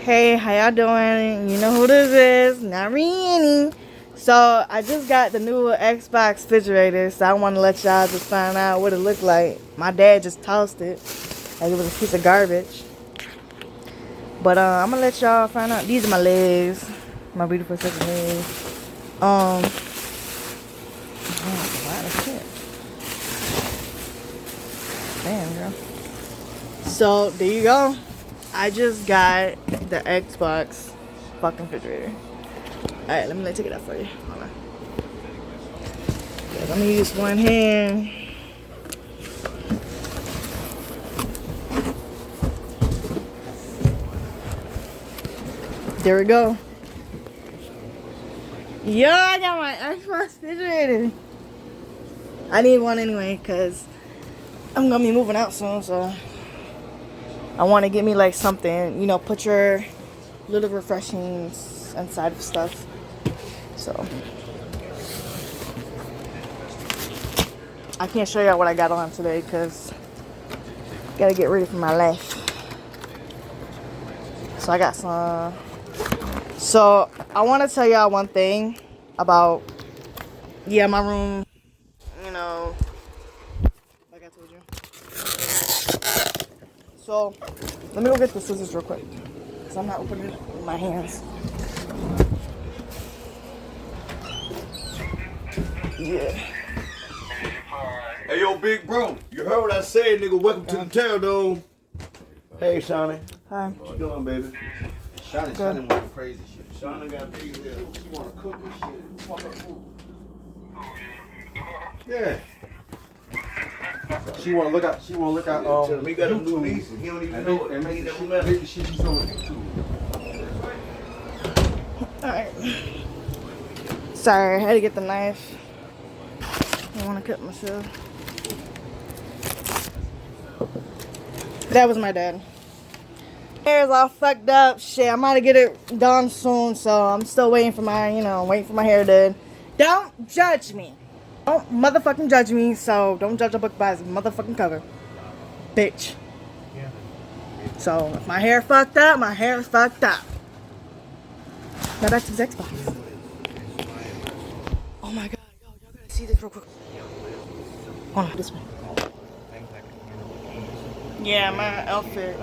Hey, how y'all doing? You know who this is, Nai Reina. So I just got the new Xbox refrigerator, so I want to let y'all just find out what it looked like. My dad just tossed it like it was a piece of garbage. But I'm gonna let y'all find out. These are my legs, my beautiful second legs. Oh, a lot of shit. Damn, girl. So there you go. I just got the Xbox fucking refrigerator. Alright, let me take it out for you. Hold on. Yeah, I'm gonna use one hand. There we go. Yo, I got my Xbox refrigerator. I need one anyway, because I'm gonna be moving out soon, so I want to get me like something, you know, put your little refreshings inside of stuff. So I can't show y'all what I got on today because gotta get ready for my life. So I got some. So I want to tell y'all one thing about, yeah, my room, you know, like I told you. So let me go get the scissors real quick because I'm not opening it with my hands. Yeah. Hey, yo, big bro, you heard what I said, nigga. Welcome to the town, though. Hey, Shawnee. Hi. What you doing, baby? Shawnee want crazy shit. Shawnee got big here. She want to cook this shit. Fuck up food. Yeah. She want to look out. She want to look out. Tell him he got a new niece and he don't even know it. And He make never met her. the shit she's on YouTube. Alright. Sorry, I had to get the knife. I want to cut myself. That was my dad. Hair's all fucked up. Shit, I'm about to get it done soon, so I'm still waiting for my, waiting for my hair done. Don't judge me. Don't motherfucking judge me, so don't judge a book by its motherfucking cover. Bitch. So, if my hair fucked up, my hair is fucked up. Now back to this Xbox. Oh my god, yo, y'all gotta see this real quick. Hold on, this way. Yeah, my outfit.